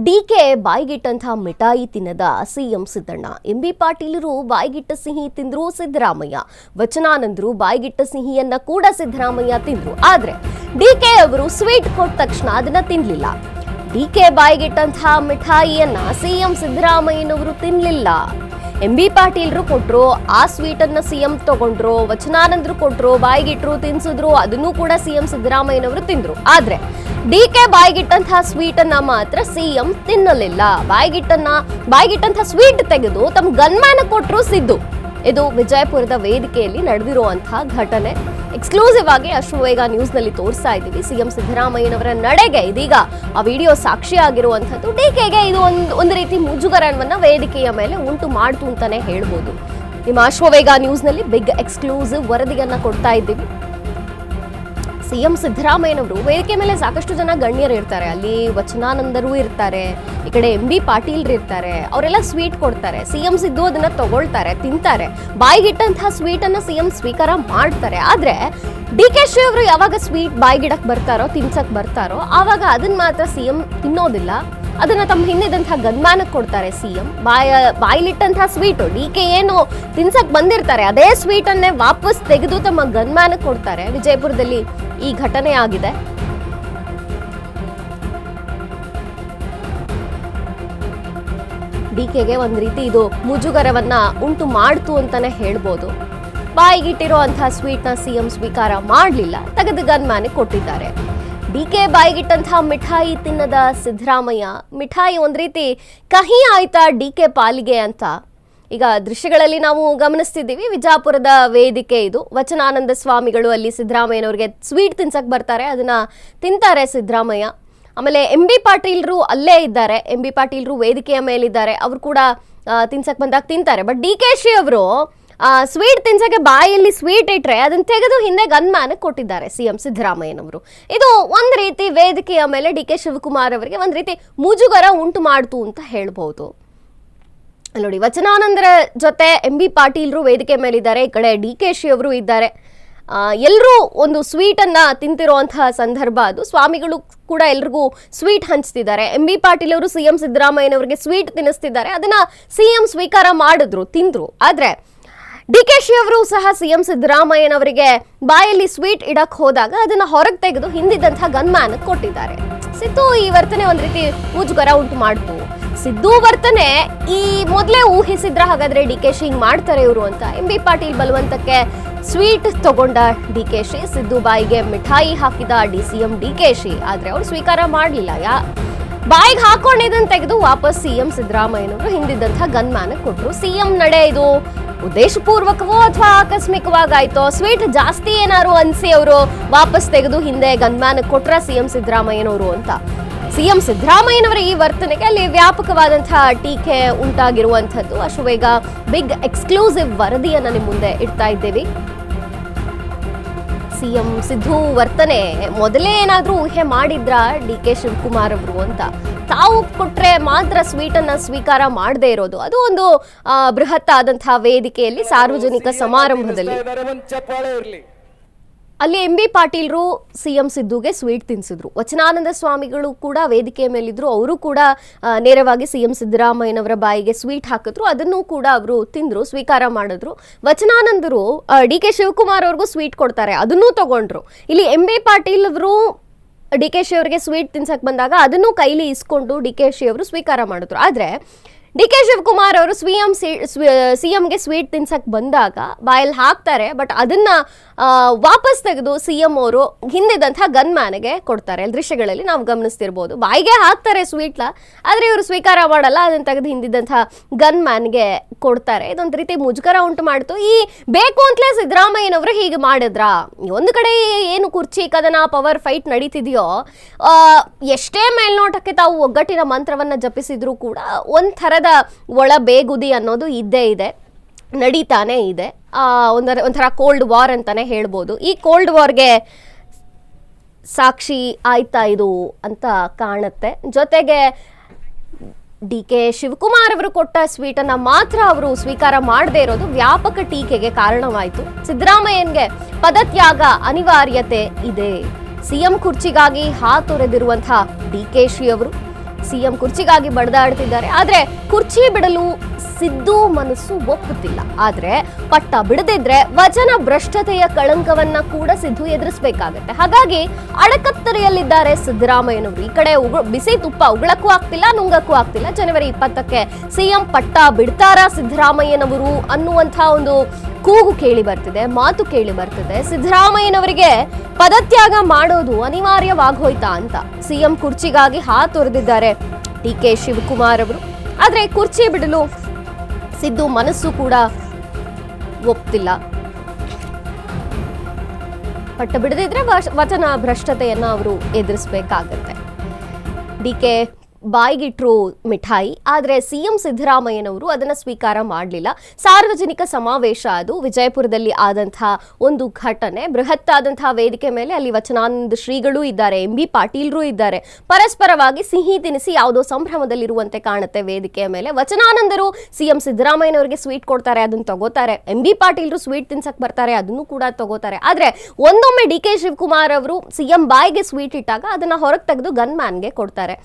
DK ಬಾಯಿಗಿಟ್ಟಂತಹ ಮಿಠಾಯಿ ತಿನ್ನದ CM Siddanna. MB ಪಾಟೀಲರು ಬಾಯಿಗಿಟ್ಟ ಸಿಹಿ ತಿಂದ್ರು ಸಿದ್ದರಾಮಯ್ಯ. ವಚನಾನಂದರು ಬಾಯಿಗಿಟ್ಟ ಸಿಹಿಯನ್ನ ಕೂಡ ಸಿದ್ದರಾಮಯ್ಯ ತಿಂದ್ರು. ಆದ್ರೆ ಡಿಕೆ ಅವರು ಸ್ವೀಟ್ ಕೊಟ್ಟ ತಕ್ಷಣ ಅದನ್ನ ತಿನ್ಲಿಲ್ಲ. ಡಿಕೆ ಬಾಯಿಗಿಟ್ಟಂತಹ ಮಿಠಾಯಿಯನ್ನ ಸಿಎಂ ಸಿದ್ದರಾಮಯ್ಯನವರು ತಿನ್ಲಿಲ್ಲ. ಎಂಬಿ ಪಾಟೀಲ್ರು ಕೊಟ್ರು, ಆ ಸ್ವೀಟ್ ಅನ್ನ ಸಿಎಂ ತಗೊಂಡ್ರು. ವಚನಾನಂದರು ಕೊಟ್ರು, ಬಾಯಿಗಿಟ್ರು, ತಿನ್ಸಿದ್ರು, ಅದನ್ನು ಕೂಡ ಸಿಎಂ ಸಿದ್ದರಾಮಯ್ಯನವರು ತಿಂದ್ರು. ಆದ್ರೆ ಡಿಕೆ ಬಾಯಿಗಿಟ್ಟಂತಹ ಸ್ವೀಟ್ ಅನ್ನ ಮಾತ್ರ ಸಿಎಂ ತಿನ್ನಲಿಲ್ಲ. ಬಾಯಿಗಿಟ್ಟಂತಹ ಸ್ವೀಟ್ ತೆಗೆದು ತಮ್ಮ ಗನ್ಮ್ಯಾನ್ ಕೊಟ್ರು ಸಿದ್ದು. ಇದು ವಿಜಯಪುರದ ವೇದಿಕೆಯಲ್ಲಿ ನಡೆದಿರುವಂತಹ ಘಟನೆ. ಎಕ್ಸ್ಕ್ಲೂಸಿವ್ ಆಗಿ ಅಶ್ವವೇಗ ನ್ಯೂಸ್ ನಲ್ಲಿ ತೋರಿಸ್ತಾ ಇದ್ದೀವಿ. ಸಿಎಂ ಸಿದ್ದರಾಮಯ್ಯನವರ ನಡೆಗೆ ಇದೀಗ ಆ ವಿಡಿಯೋ ಸಾಕ್ಷಿಯಾಗಿರುವಂತದ್ದು. ಡಿಕೆಗೆ ಇದು ಒಂದು ರೀತಿ ಮುಜುಗರವನ್ನ ವೇದಿಕೆಯ ಮೇಲೆ ಉಂಟು ಮಾಡ್ತು ಅಂತಾನೆ ಹೇಳ್ಬೋದು. ನಿಮ್ಮ ಅಶ್ವವೇಗ ನ್ಯೂಸ್ ನಲ್ಲಿ ಬಿಗ್ ಎಕ್ಸ್ಕ್ಲೂಸಿವ್ ವರದಿಯನ್ನ ಕೊಡ್ತಾ ಇದ್ದೀವಿ. ಸಿಎಂ ಸಿದ್ದರಾಮಯ್ಯನವರು ವೇದಿಕೆ ಮೇಲೆ ಸಾಕಷ್ಟು ಜನ ಗಣ್ಯರು ಇರ್ತಾರೆ. ಅಲ್ಲಿ ವಚನಾನಂದರು ಇರ್ತಾರೆ, ಈ ಕಡೆ ಎಂಬಿ ಪಾಟೀಲ್ರು ಇರ್ತಾರೆ. ಅವರೆಲ್ಲ ಸ್ವೀಟ್ ಕೊಡ್ತಾರೆ. ಸಿಎಂ ಸಿದ್ದು ಅದನ್ನ ತಗೊಳ್ತಾರೆ, ತಿಂತಾರೆ. ಬಾಯಿಗಿಟ್ಟಂತಹ ಸ್ವೀಟ್ ಅನ್ನ ಸಿಎಂ ಸ್ವೀಕಾರ ಮಾಡ್ತಾರೆ. ಆದ್ರೆ ಡಿಕೆಶಿ ಅವರು ಯಾವಾಗ ಸ್ವೀಟ್ ಬಾಯಿಗಿಡಕ್ ಬರ್ತಾರೋ, ತಿನ್ಸಕ್ ಬರ್ತಾರೋ, ಆವಾಗ ಅದನ್ನ ಮಾತ್ರ ಸಿಎಂ ತಿನ್ನೋದಿಲ್ಲ. ಅದನ್ನ ತಮ್ಮ ಹಿಂದಿದಂತಹ ಗನ್ಮ್ಯಾನಕ್ಕೆ ಕೊಡ್ತಾರೆ ಸಿಎಂ. ಬಾಯಿಲಿಟ್ಟಂತಹ ಸ್ವೀಟು ಡಿಕೆ ಏನು ತಿನ್ಸಕ್ ಬಂದಿರ್ತಾರೆ ಅದೇ ಸ್ವೀಟ್ ಅನ್ನೇ ವಾಪಸ್ ತೆಗೆದು ತಮ್ಮ ಗನ್ಮ್ಯಾನಕ್ಕೆ ಕೊಡ್ತಾರೆ. ವಿಜಯಪುರದಲ್ಲಿ ಈ ಘಟನೆ ಆಗಿದೆ. ಡಿಕೆಗೆ ಒಂದ್ ರೀತಿ ಇದು ಮುಜುಗರವನ್ನ ಉಂಟು ಮಾಡ್ತು ಅಂತಾನೆ ಹೇಳ್ಬೋದು. ಬಾಯಿಗಿಟ್ಟಿರುವಂತಹ ಸ್ವೀಟ್ ನ ಸಿಎಂ ಸ್ವೀಕಾರ ಮಾಡ್ಲಿಲ್ಲ, ತೆಗೆದು ಗನ್ಮ್ಯಾನ್ಗೆ ಕೊಟ್ಟಿದ್ದಾರೆ. ಡಿಕೆ ಬಾಯಿಗಿಟ್ಟಂತಹ ಮಿಠಾಯಿ ತಿನ್ನದ ಸಿದ್ದರಾಮಯ್ಯ. ಮಿಠಾಯಿ ಒಂದ್ ರೀತಿ ಕಹಿ ಆಯ್ತಾ ಡಿಕೆ ಪಾಲಿಗೆ ಅಂತ ಈಗ ದೃಶ್ಯಗಳಲ್ಲಿ ನಾವು ಗಮನಿಸ್ತಿದ್ದೀವಿ. ವಿಜಯಪುರದ ವೇದಿಕೆ ಇದು. ವಚನಾನಂದ ಸ್ವಾಮಿಗಳು ಅಲ್ಲಿ ಸಿದ್ದರಾಮಯ್ಯನವ್ರಿಗೆ ಸ್ವೀಟ್ ತಿನ್ಸಕ್ ಬರ್ತಾರೆ, ಅದನ್ನ ತಿಂತಾರೆ ಸಿದ್ದರಾಮಯ್ಯ. ಆಮೇಲೆ ಎಂಬಿ ಪಾಟೀಲ್ರು ಅಲ್ಲೇ ಇದ್ದಾರೆ. ಎಂಬಿ ಪಾಟೀಲ್ರು ವೇದಿಕೆಯ ಮೇಲಿದ್ದಾರೆ. ಅವರು ಕೂಡ ತಿನ್ಸಕ್ ಬಂದಾಗ ತಿಂತಾರೆ. ಬಟ್ ಡಿಕೆಶಿ ಅವರು ಸ್ವೀಟ್ ತಿನ್ಸಕ್ಕೆ ಬಾಯಲ್ಲಿ ಸ್ವೀಟ್ ಇಟ್ರೆ ಅದನ್ನ ತೆಗೆದು ಹಿಂದೆ ಗನ್ಮ್ಯಾನ್ ಕೊಟ್ಟಿದ್ದಾರೆ ಸಿಎಂ ಸಿದ್ದರಾಮಯ್ಯನವರು. ಇದು ಒಂದ್ ರೀತಿ ವೇದಿಕೆಯ ಮೇಲೆ ಡಿ ಕೆ ಶಿವಕುಮಾರ್ ಅವರಿಗೆ ಒಂದ್ ರೀತಿ ಮುಜುಗರ ಉಂಟು ಮಾಡ್ತು ಅಂತ ಹೇಳ್ಬಹುದು. ನೋಡಿ, ವಚನಾನಂದರ ಜೊತೆ ಎಂಬಿ ಪಾಟೀಲ್ರು ವೇದಿಕೆ ಮೇಲಿದ್ದಾರೆ, ಈ ಕಡೆ ಡಿಕೆಶಿ ಅವರು ಇದ್ದಾರೆ. ಎಲ್ಲರೂ ಒಂದು ಸ್ವೀಟ್ ಅನ್ನ ತಿಂತಿರುವಂತಹ ಸಂದರ್ಭ ಅದು. ಸ್ವಾಮಿಗಳು ಕೂಡ ಎಲ್ರಿಗೂ ಸ್ವೀಟ್ ಹಂಚ್ತಿದ್ದಾರೆ. ಎಂಬಿ ಪಾಟೀಲ್ ಅವರು ಸಿಎಂ ಸಿದ್ದರಾಮಯ್ಯನವರಿಗೆ ಸ್ವೀಟ್ ತಿನ್ನಿಸ್ತಿದ್ದಾರೆ. ಅದನ್ನ ಸಿಎಂ ಸ್ವೀಕಾರ ಮಾಡಿದ್ರು, ತಿಂದ್ರು. ಆದ್ರೆ ಡಿಕೆಶಿ ಅವರು ಸಹ ಸಿಎಂ ಸಿದ್ದರಾಮಯ್ಯನವರಿಗೆ ಬಾಯಲ್ಲಿ ಸ್ವೀಟ್ ಇಡಕ್ ಹೋದಾಗ ಅದನ್ನ ಹೊರಗೆ ತೆಗೆದು ಹಿಂದಿದ್ದಂತಹ ಗನ್ಮ್ಯಾನ್ ಕೊಟ್ಟಿದ್ದಾರೆ. ಸಿದ್ದು ಈ ವರ್ತನೆ ಒಂದ್ ರೀತಿ ಮುಜುಗರ ಉಂಟು ಮಾಡ್ತು. ಸಿದ್ದು ವರ್ತನೆ ಈ ಮೊದಲೇ ಊಹಿಸಿದ್ರ ಹಾಗಾದ್ರೆ ಡಿಕೆಶಿ ಹಿಂಗ್ ಮಾಡ್ತಾರೆ ಇವರು ಅಂತ. ಎಂಬಿ ಪಾಟೀಲ್ ಬಲವಂತಕ್ಕೆ ಸ್ವೀಟ್ ತಗೊಂಡ ಡಿಕೆಶಿ, ಸಿದ್ದು ಬಾಯಿಗೆ ಮಿಠಾಯಿ ಹಾಕಿದ ಸಿಎಂ ಡಿಕೆಶಿ. ಆದ್ರೆ ಅವ್ರು ಸ್ವೀಕಾರ ಮಾಡ್ಲಿಲ್ಲ. ಬಾಯಿಗೆ ಹಾಕೊಂಡಿದ್ದನ್ನು ತೆಗೆದು ವಾಪಸ್ ಸಿಎಂ ಸಿದ್ದರಾಮಯ್ಯನವರು ಹಿಂದಿದ್ದಂತಹ ಗನ್ಮ್ಯಾನ್ ಕೊಟ್ರು. ಸಿಎಂ ನಡೆ ಇದು ಉದ್ದೇಶಪೂರ್ವಕವೋ ಅಥವಾ ಆಕಸ್ಮಿಕವಾಗಾಯ್ತೋ, ಸ್ವೀಟ್ ಜಾಸ್ತಿ ಏನಾರು ಅನ್ಸಿ ಅವರು ವಾಪಸ್ ತೆಗೆದು ಹಿಂದೆ ಗನ್ಮ್ಯಾನ್ ಕೊಟ್ರ ಸಿಎಂ ಸಿದ್ದರಾಮಯ್ಯನವರು ಅಂತ. ಸಿಎಂ ಸಿದ್ದರಾಮಯ್ಯನವರ ಈ ವರ್ತನೆಗೆ ಅಲ್ಲಿ ವ್ಯಾಪಕವಾದಂತಹ ಟೀಕೆ ಉಂಟಾಗಿರುವಂಥದ್ದು. ಅಶ್ವವೇಗ ಬಿಗ್ ಎಕ್ಸ್ಕ್ಲೂಸಿವ್ ವರದಿಯನ್ನ ನಿಮ್ಮ ಮುಂದೆ ಇಡ್ತಾ ಇದ್ದೇವೆ. ಸಿಎಂ ಸಿದ್ದು ವರ್ತನೆ ಮೊದಲೇ ಏನಾದ್ರೂ ಊಹೆ ಮಾಡಿದ್ರ ಡಿ ಕೆ ಶಿವಕುಮಾರ್ ಅವರು ಅಂತ. ತಾವು ಕೊಟ್ರೆ ಮಾತ್ರ ಸ್ವೀಟ್ ಅನ್ನ ಸ್ವೀಕಾರ ಮಾಡದೇ ಇರೋದು, ಅದು ಒಂದು ಬೃಹತ್ ಆದಂತಹ ವೇದಿಕೆಯಲ್ಲಿ ಸಾರ್ವಜನಿಕ ಸಮಾರಂಭದಲ್ಲಿ ಅಲ್ಲಿ ಎಂಬಿ ಪಾಟೀಲ್ರು ಸಿಎಂ ಸಿದ್ದುಗೆ ಸ್ವೀಟ್ ತಿನ್ಸಿದ್ರು. ವಚನಾನಂದ ಸ್ವಾಮಿಗಳು ಕೂಡ ವೇದಿಕೆಯ ಮೇಲಿದ್ರು. ಅವರು ಕೂಡ ನೇರವಾಗಿ ಸಿಎಂ ಸಿದ್ದರಾಮಯ್ಯನವರ ಬಾಯಿಗೆ ಸ್ವೀಟ್ ಹಾಕಿದ್ರು. ಅದನ್ನು ಕೂಡ ಅವರು ತಿಂದ್ರು, ಸ್ವೀಕಾರ ಮಾಡಿದ್ರು. ವಚನಾನಂದರು ಡಿ ಕೆ ಶಿವಕುಮಾರ್ ಅವ್ರಿಗೂ ಸ್ವೀಟ್ ಕೊಡ್ತಾರೆ, ಅದನ್ನೂ ತಗೊಂಡ್ರು. ಇಲ್ಲಿ ಎಂಬಿ ಪಾಟೀಲ್ ಅವರು ಡಿಕೆಶಿ ಅವರಿಗೆ ಸ್ವೀಟ್ ತಿನ್ಸಕ್ ಬಂದಾಗ ಅದನ್ನು ಕೈಲಿ ಇಸ್ಕೊಂಡು ಡಿಕೆಶಿ ಅವರು ಸ್ವೀಕಾರ ಮಾಡಿದ್ರು. ಆದ್ರೆ ಡಿ ಕೆ ಶಿವಕುಮಾರ್ ಅವರು ಸಿಎಂಗೆ ಸ್ವೀಟ್ ತಿನ್ಸಕ್ ಬಂದಾಗ ಬಾಯಲ್ಲಿ ಹಾಕ್ತಾರೆ, ಬಟ್ ಅದನ್ನ ವಾಪಸ್ ತೆಗೆದು ಸಿಎಂ ಅವರು ಹಿಂದಿದ್ದಂತಹ ಗನ್ಮ್ಯಾನ್ಗೆ ಕೊಡ್ತಾರೆ. ದೃಶ್ಯಗಳಲ್ಲಿ ನಾವು ಗಮನಿಸ್ತಿರ್ಬೋದು. ಬಾಯಿಗೆ ಹಾಕ್ತಾರೆ ಸ್ವೀಟ್ನ, ಆದ್ರೆ ಇವರು ಸ್ವೀಕಾರ ಮಾಡಲ್ಲ, ಅದನ್ನ ತೆಗೆದು ಹಿಂದಿದ್ದಂತಹ ಗನ್ಮ್ಯಾನ್ಗೆ ಕೊಡ್ತಾರೆ. ಇದೊಂದು ರೀತಿ ಮುಜುಗರ ಉಂಟು ಮಾಡ್ತು. ಈ ಬೇಕು ಅಂತಲೇ ಸಿದ್ದರಾಮಯ್ಯನವರು ಹೀಗೆ ಮಾಡಿದ್ರ? ಒಂದು ಕಡೆ ಏನು ಕುರ್ಚಿ ಕದನ ಪವರ್ ಫೈಟ್ ನಡೀತಿದೆಯೋ, ಎಷ್ಟೇ ಮೇಲ್ನೋಟಕ್ಕೆ ತಾವು ಒಗ್ಗಟ್ಟಿನ ಮಂತ್ರವನ್ನ ಜಪಿಸಿದ್ರು ಕೂಡ ಒಂಥರದ ಒಳ ಬೇಗುದಿ ಅನ್ನೋದು ಇದ್ದೇ ಇದೆ, ನಡೀತಾನೆ ಇದೆ. ಒಂಥರ ಕೋಲ್ಡ್ ವಾರ್ ಅಂತಾನೆ ಹೇಳ್ಬೋದು. ಈ ಕೋಲ್ಡ್ ವಾರ್ಗೆ ಸಾಕ್ಷಿ ಆಯ್ತಾ ಇದು ಅಂತ ಕಾಣುತ್ತೆ. ಜೊತೆಗೆ ಡಿ ಕೆ ಶಿವಕುಮಾರ್ ಅವರು ಕೊಟ್ಟ ಸ್ವೀಟ್ ಅನ್ನ ಮಾತ್ರ ಅವರು ಸ್ವೀಕಾರ ಮಾಡದೇ ಇರೋದು ವ್ಯಾಪಕ ಟೀಕೆಗೆ ಕಾರಣವಾಯಿತು. ಸಿದ್ದರಾಮಯ್ಯನ್ಗೆ ಪದತ್ಯಾಗ ಅನಿವಾರ್ಯತೆ ಇದೆ. ಸಿಎಂ ಕುರ್ಚಿಗಾಗಿ ಹಾತೊರೆದಿರುವಂತಹ ಡಿಕೆಶಿ ಅವರು ಸಿಎಂ ಕುರ್ಚಿಗಾಗಿ ಬಡದಾಡ್ತಿದ್ದಾರೆ. ಆದ್ರೆ ಕುರ್ಚಿ ಬಿಡಲು ಸಿದ್ದು ಮನಸ್ಸು ಒಪ್ಪುತ್ತಿಲ್ಲ. ಆದ್ರೆ ಪಟ್ಟ ಬಿಡದಿದ್ರೆ ವಚನ ಭ್ರಷ್ಟತೆಯ ಕಳಂಕವನ್ನ ಕೂಡ ಸಿದ್ದು ಎದುರಿಸಬೇಕಾಗತ್ತೆ. ಹಾಗಾಗಿ ಅಡಕತ್ತರೆಯಲ್ಲಿದ್ದಾರೆ ಸಿದ್ದರಾಮಯ್ಯನವರು. ಈ ಕಡೆ ಬಿಸಿ ತುಪ್ಪ ಉಗುಳಕ್ಕೂ ಆಗ್ತಿಲ್ಲ, ನುಂಗಕ್ಕೂ ಆಗ್ತಿಲ್ಲ. ಜನವರಿ 20ಕ್ಕೆ ಸಿಎಂ ಪಟ್ಟ ಬಿಡ್ತಾರಾ ಸಿದ್ದರಾಮಯ್ಯನವರು ಅನ್ನುವಂತಹ ಒಂದು ಕೂಗು ಕೇಳಿ ಬರ್ತಿದೆ, ಮಾತು ಕೇಳಿ ಬರ್ತಿದೆ. ಸಿದ್ದರಾಮಯ್ಯನವರಿಗೆ ಪದತ್ಯಾಗ ಮಾಡೋದು ಅನಿವಾರ್ಯವಾಗೋಯ್ತಾ ಅಂತ ಸಿಎಂ ಕುರ್ಚಿಗಾಗಿ ಹಾತೊರೆದಿದ್ದಾರೆ ಡಿಕೆ ಶಿವಕುಮಾರ್ ಅವರು. ಆದ್ರೆ ಕುರ್ಚಿ ಬಿಡಲು ಸಿದ್ದು ಮನಸ್ಸು ಕೂಡ ಒಪ್ತಿಲ್ಲ. ಪಟ್ಟ ಬಿಡದಿದ್ರೆ ವಚನ ಭ್ರಷ್ಟತೆಯನ್ನ ಅವರು ಎದುರಿಸಬೇಕಾಗತ್ತೆ. ಡಿಕೆ ಬಾಯಿಗಿಟ್ರು ಮಿಠಾಯಿ, ಆದರೆ ಸಿಎಂ ಸಿದ್ದರಾಮಯ್ಯನವರು ಅದನ್ನು ಸ್ವೀಕಾರ ಮಾಡಲಿಲ್ಲ. ಸಾರ್ವಜನಿಕ ಸಮಾವೇಶ ಅದು ವಿಜಯಪುರದಲ್ಲಿ ಆದಂತಹ ಒಂದು ಘಟನೆ. ಬೃಹತ್ ಆದಂತಹ ವೇದಿಕೆ ಮೇಲೆ ಅಲ್ಲಿ ವಚನಾನಂದ ಶ್ರೀಗಳು ಇದ್ದಾರೆ, MB ಪಾಟೀಲ್ರು ಇದ್ದಾರೆ. ಪರಸ್ಪರವಾಗಿ ಸಿಹಿ ತಿನಿಸಿ ಯಾವುದೋ ಸಂಭ್ರಮದಲ್ಲಿರುವಂತೆ ಕಾಣುತ್ತೆ ವೇದಿಕೆಯ ಮೇಲೆ. ವಚನಾನಂದರು ಸಿಎಂ ಸಿದ್ದರಾಮಯ್ಯನವರಿಗೆ ಸ್ವೀಟ್ ಕೊಡ್ತಾರೆ, ಅದನ್ನು ತಗೋತಾರೆ. MB ಪಾಟೀಲ್ರು ಸ್ವೀಟ್ ತಿನ್ಸಕ್ ಬರ್ತಾರೆ, ಅದನ್ನು ಕೂಡ ತಗೋತಾರೆ. ಆದ್ರೆ ಒಂದೊಮ್ಮೆ ಡಿಕೆ ಶಿವಕುಮಾರ್ ಅವರು ಸಿಎಂ ಬಾಯಿಗೆ ಸ್ವೀಟ್ ಇಟ್ಟಾಗ ಅದನ್ನ ಹೊರಗೆ ತೆಗೆದು ಗನ್ ಮ್ಯಾನ್ಗೆ ಕೊಡ್ತಾರೆ.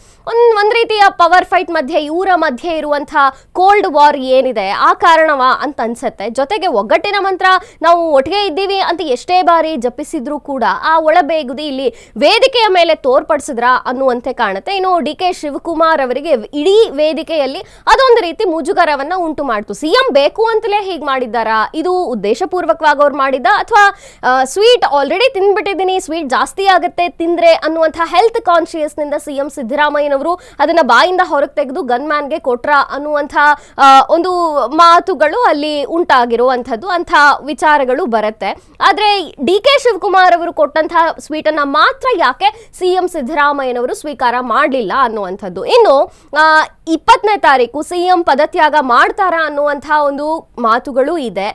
ಒಂದ್ ರೀತಿಯ ಪವರ್ ಫೈಟ್ ಮಧ್ಯೆ ಇವರ ಮಧ್ಯೆ ಇರುವಂತಹ ಕೋಲ್ಡ್ ವಾರ್ ಏನಿದೆ ಆ ಕಾರಣವಾ ಅಂತ ಅನ್ಸತ್ತೆ. ಜೊತೆಗೆ ಒಗ್ಗಟ್ಟಿನ ಮಂತ್ರ ನಾವು ಒಟ್ಟಿಗೆ ಇದ್ದೀವಿ ಅಂತ ಎಷ್ಟೇ ಬಾರಿ ಜಪಿಸಿದ್ರು ಕೂಡ ಆ ಒಳಬೇಗುದಿ ಇಲ್ಲಿ ವೇದಿಕೆಯ ಮೇಲೆ ತೋರ್ಪಡಿಸಿದ್ರ ಅನ್ನುವಂತೆ ಕಾಣುತ್ತೆ. ಇನ್ನು ಡಿಕೆ ಶಿವಕುಮಾರ್ ಅವರಿಗೆ ಇಡೀ ವೇದಿಕೆಯಲ್ಲಿ ಅದೊಂದು ರೀತಿ ಮುಜುಗರವನ್ನ ಉಂಟು ಮಾಡ್ತು. ಸಿಎಂ ಬೇಕು ಅಂತಲೇ ಹೀಗೆ ಮಾಡಿದ್ದಾರಾ, ಇದು ಉದ್ದೇಶಪೂರ್ವಕವಾಗಿ ಅವ್ರು ಮಾಡಿದ್ದ, ಅಥವಾ ಸ್ವೀಟ್ ಆಲ್ರೆಡಿ ತಿಂದ್ಬಿಟ್ಟಿದ್ದೀನಿ, ಸ್ವೀಟ್ ಜಾಸ್ತಿ ಆಗುತ್ತೆ ತಿಂದ್ರೆ ಅನ್ನುವಂತಹ ಹೆಲ್ತ್ ಕಾನ್ಶಿಯಸ್ ನಿಂದ ಸಿಎಂ ಸಿದ್ದರಾಮಯ್ಯನವರು ಅದನ್ನ ಬಾಯಿಂದ ಹೊರಗೆ ತೆಗೆದು ಗನ್ ಮ್ಯಾನ್ಗೆ ಕೊಟ್ರ ಅನ್ನುವಂಥ ಒಂದು ಮಾತುಗಳು ಅಲ್ಲಿ ಉಂಟಾಗಿರುವಂಥದ್ದು, ಅಂಥ ವಿಚಾರಗಳು ಬರುತ್ತೆ. ಆದ್ರೆ ಡಿಕೆ ಶಿವಕುಮಾರ್ ಅವರು ಕೊಟ್ಟಂತಹ ಸ್ವೀಟನ್ನ ಮಾತ್ರ ಯಾಕೆ ಸಿಎಂ ಸಿದ್ದರಾಮಯ್ಯನವರು ಸ್ವೀಕಾರ ಮಾಡಲಿಲ್ಲ ಅನ್ನುವಂಥದ್ದು. ಇನ್ನು 20ನೇ ತಾರೀಕು ಸಿಎಂ ಪದತ್ಯಾಗ ಮಾಡ್ತಾರಾ ಅನ್ನುವಂತಹ ಒಂದು ಮಾತುಗಳು ಇದೆ.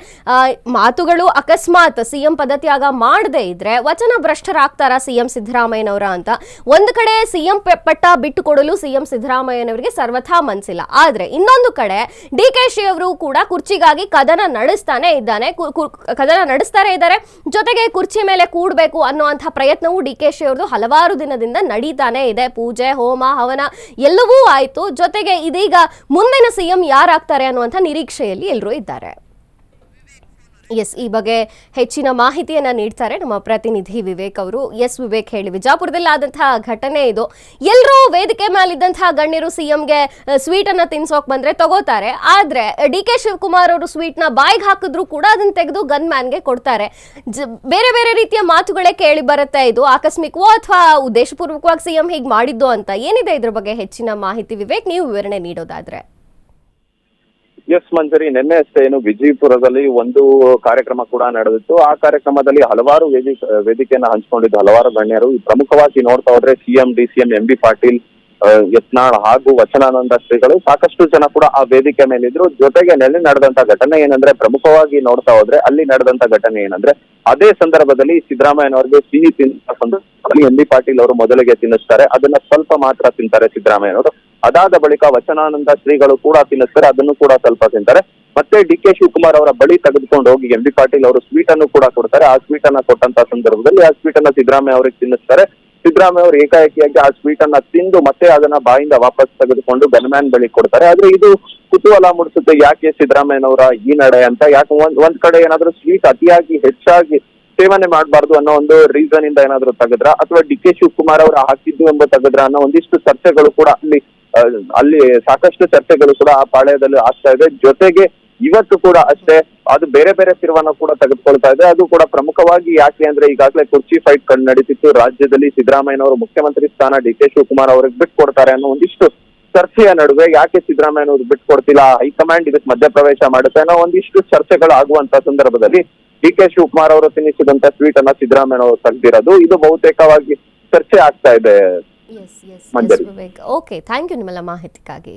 ಮಾತುಗಳು ಅಕಸ್ಮಾತ್ ಸಿಎಂ ಪದತ್ಯಾಗ ಮಾಡದೇ ಇದ್ರೆ ವಚನ ಭ್ರಷ್ಟರಾಗ್ತಾರಾ ಸಿಎಂ ಸಿದ್ದರಾಮಯ್ಯನವರ ಅಂತ. ಒಂದು ಕಡೆ ಸಿಎಂ ಪಟ್ಟ ಬಿಟ್ಟು ಕೊಡಲು ಸಿಎಂ ಸಿದ್ದರಾಮಯ್ಯನವರಿಗೆ ಸರ್ವಥಾ ಮನಸ್ಸಿಲ್ಲ. ಆದ್ರೆ ಇನ್ನೊಂದು ಕಡೆ ಡಿಕೆಶಿ ಅವರು ಕೂಡ ಕುರ್ಚಿಗಾಗಿ ಕದನ ನಡೆಸ್ತಾನೆ ಇದ್ದಾರೆ. ಜೊತೆಗೆ ಕುರ್ಚಿ ಮೇಲೆ ಕೂಡಬೇಕು ಅನ್ನುವಂತಹ ಪ್ರಯತ್ನವು ಡಿಕೆಶಿ ಅವರದು ಹಲವಾರು ದಿನದಿಂದ ನಡೀತಾನೆ ಇದೆ. ಪೂಜೆ, ಹೋಮ, ಹವನ ಎಲ್ಲವೂ ಆಯ್ತು. ಜೊತೆಗೆ ಇದೀಗ ಮುಂದಿನ ಸಿಎಂ ಯಾರಾಗ್ತಾರೆ ಅನ್ನುವಂಥ ನಿರೀಕ್ಷೆಯಲ್ಲಿ ಎಲ್ಲರೂ ಇದ್ದಾರೆ. ಎಸ್, ಈ ಬಗ್ಗೆ ಹೆಚ್ಚಿನ ಮಾಹಿತಿಯನ್ನ ನೀಡ್ತಾರೆ ನಮ್ಮ ಪ್ರತಿನಿಧಿ ವಿವೇಕ್ ಅವರು. ಎಸ್ ವಿವೇಕ್, ಹೇಳಿ, ವಿಜಯಪುರದಲ್ಲಿ ಆದಂತಹ ಘಟನೆ ಇದು. ಎಲ್ಲರೂ ವೇದಿಕೆ ಮೇಲಿದ್ದಂತಹ ಗಣ್ಯರು ಸಿಎಂಗೆ ಸ್ವೀಟ್ ಅನ್ನ ತಿನ್ಸೋಕ್ ಬಂದ್ರೆ ತಗೋತಾರೆ. ಆದ್ರೆ ಡಿಕೆ ಶಿವಕುಮಾರ್ ಅವರು ಸ್ವೀಟ್ ನ ಬಾಯಿಗೆ ಹಾಕಿದ್ರು ಕೂಡ ಅದನ್ನ ತೆಗೆದು ಗನ್ ಮ್ಯಾನ್ಗೆ ಕೊಡ್ತಾರೆ. ಬೇರೆ ಬೇರೆ ರೀತಿಯ ಮಾತುಗಳೇ ಕೇಳಿ ಬರುತ್ತೆ. ಇದು ಆಕಸ್ಮಿಕವೋ ಅಥವಾ ಉದ್ದೇಶಪೂರ್ವಕವಾಗಿ ಸಿಎಂ ಹೀಗೆ ಮಾಡಿದ್ದು ಅಂತ ಏನಿದೆ ಇದ್ರ ಬಗ್ಗೆ ಹೆಚ್ಚಿನ ಮಾಹಿತಿ ವಿವೇಕ್, ನೀವು ವಿವರಣೆ ನೀಡೋದಾದ್ರೆ? ಎಸ್ ಮಂಜರಿ, ನಿನ್ನೆ ಅಷ್ಟೇ ವಿಜಯಪುರದಲ್ಲಿ ಒಂದು ಕಾರ್ಯಕ್ರಮ ಕೂಡ ನಡೆದಿತ್ತು. ಆ ಕಾರ್ಯಕ್ರಮದಲ್ಲಿ ಹಲವಾರು ವೇದಿಕೆಯನ್ನ ಹಂಚಿಕೊಂಡಿದ್ದು ಹಲವಾರು ಗಣ್ಯರು. ಪ್ರಮುಖವಾಗಿ ನೋಡ್ತಾ ಹೋದ್ರೆ CM, DCM, MB Patil, Yatnal ಹಾಗೂ ವಚನಾನಂದ ಶ್ರೀಗಳು, ಸಾಕಷ್ಟು ಜನ ಕೂಡ ಆ ವೇದಿಕೆ ಮೇಲಿದ್ರು. ಜೊತೆಗೆ ನೆಲೆ ನಡೆದಂತ ಘಟನೆ ಏನಂದ್ರೆ, ಪ್ರಮುಖವಾಗಿ ನೋಡ್ತಾ ಹೋದ್ರೆ ಅಲ್ಲಿ ನಡೆದಂತ ಘಟನೆ ಏನಂದ್ರೆ, ಅದೇ ಸಂದರ್ಭದಲ್ಲಿ ಸಿದ್ದರಾಮಯ್ಯನವರಿಗೆ ಸಿಹಿ ತಿನ್ನುವ ಸಂದರ್ಭದಲ್ಲಿ MB ಪಾಟೀಲ್ ಅವರು ಮೊದಲಿಗೆ ತಿನ್ನಿಸ್ತಾರೆ. ಅದನ್ನ ಸ್ವಲ್ಪ ಮಾತ್ರ ತಿಂತಾರೆ ಸಿದ್ದರಾಮಯ್ಯನವರು. ಅದಾದ ಬಳಿಕ ವಚನಾನಂದ ಶ್ರೀಗಳು ಕೂಡ ತಿನ್ನಿಸ್ತಾರೆ, ಅದನ್ನು ಕೂಡ ಸ್ವಲ್ಪ ತಿಂತಾರೆ. ಮತ್ತೆ ಡಿಕೆ ಶಿವಕುಮಾರ್ ಅವರ ಬಳಿ ತೆಗೆದುಕೊಂಡು ಹೋಗಿ MB ಪಾಟೀಲ್ ಅವರು ಸ್ವೀಟ್ ಅನ್ನು ಕೂಡ ಕೊಡ್ತಾರೆ. ಆ ಸ್ವೀಟ್ ಅನ್ನ ಕೊಟ್ಟಂತ ಸಂದರ್ಭದಲ್ಲಿ ಆ ಸ್ವೀಟ್ ಅನ್ನ ಸಿದ್ದರಾಮಯ್ಯ ಅವರಿಗೆ ತಿನ್ನಿಸ್ತಾರೆ. ಸಿದ್ದರಾಮಯ್ಯ ಅವರು ಏಕಾಏಕಿಯಾಗಿ ಆ ಸ್ವೀಟ್ ಅನ್ನ ತಿಂದು ಮತ್ತೆ ಅದನ್ನ ಬಾಯಿಂದ ವಾಪಸ್ ತೆಗೆದುಕೊಂಡು ಗನ್ಮ್ಯಾನ್ ಬಳಿ ಕೊಡ್ತಾರೆ. ಆದ್ರೆ ಇದು ಕುತೂಹಲ ಮೂಡಿಸುತ್ತೆ, ಯಾಕೆ ಸಿದ್ದರಾಮಯ್ಯನವರ ಈ ನಡೆ ಅಂತ. ಯಾಕೆ ಒಂದ್ ಕಡೆ ಏನಾದ್ರೂ ಸ್ವೀಟ್ ಅತಿಯಾಗಿ ಹೆಚ್ಚಾಗಿ ಸೇವನೆ ಮಾಡಬಾರ್ದು ಅನ್ನೋ ಒಂದು ರೀಸನ್ ಇಂದ ಏನಾದ್ರು ತೆಗೆದ್ರ, ಅಥವಾ ಡಿಕೆ ಶಿವಕುಮಾರ್ ಅವರು ಹಾಕಿದ್ದು ಎಂಬ ತೆಗೆದ್ರ ಅನ್ನೋ ಒಂದಿಷ್ಟು ಚರ್ಚೆಗಳು ಕೂಡ ಅಲ್ಲಿ ಸಾಕಷ್ಟು ಚರ್ಚೆಗಳು ಕೂಡ ಆ ಪಾಳ್ಯದಲ್ಲಿ ಆಗ್ತಾ ಇದೆ. ಜೊತೆಗೆ ಇವತ್ತು ಕೂಡ ಅಷ್ಟೇ ಅದು ಬೇರೆ ಬೇರೆ ತಿರುವನ್ನ ಕೂಡ ತೆಗೆದುಕೊಳ್ತಾ ಇದೆ. ಅದು ಕೂಡ ಪ್ರಮುಖವಾಗಿ ಯಾಕೆ ಅಂದ್ರೆ, ಈಗಾಗಲೇ ಕುರ್ಚಿ ಫೈಟ್ ನಡೀತಿತ್ತು ರಾಜ್ಯದಲ್ಲಿ. ಸಿದ್ದರಾಮಯ್ಯನವರು ಮುಖ್ಯಮಂತ್ರಿ ಸ್ಥಾನ ಡಿಕೆ ಶಿವಕುಮಾರ್ ಅವ್ರಿಗೆ ಬಿಟ್ಕೊಡ್ತಾರೆ ಅನ್ನೋ ಒಂದಿಷ್ಟು ಚರ್ಚೆಯ ನಡುವೆ ಯಾಕೆ ಸಿದ್ದರಾಮಯ್ಯನವರು ಬಿಟ್ಕೊಡ್ತಿಲ್ಲ, ಹೈಕಮಾಂಡ್ ಇದಕ್ಕೆ ಮಧ್ಯಪ್ರವೇಶ ಮಾಡುತ್ತೆ ಅನ್ನೋ ಒಂದಿಷ್ಟು ಚರ್ಚೆಗಳು ಆಗುವಂತ ಸಂದರ್ಭದಲ್ಲಿ ಡಿಕೆ ಶಿವಕುಮಾರ್ ಅವರು ತಿನ್ನಿಸಿದಂತ ಸ್ವೀಟ್ ಅನ್ನ ಸಿದ್ದರಾಮಯ್ಯನವರು ತೆಗೆದಿರೋದು, ಇದು ಬಹುತೇಕವಾಗಿ ಚರ್ಚೆ ಆಗ್ತಾ ಇದೆ. ಓಕೆ, ಥ್ಯಾಂಕ್ ಯು ನಿಮ್ಮೆಲ್ಲ ಮಾಹಿತಿಗಾಗಿ.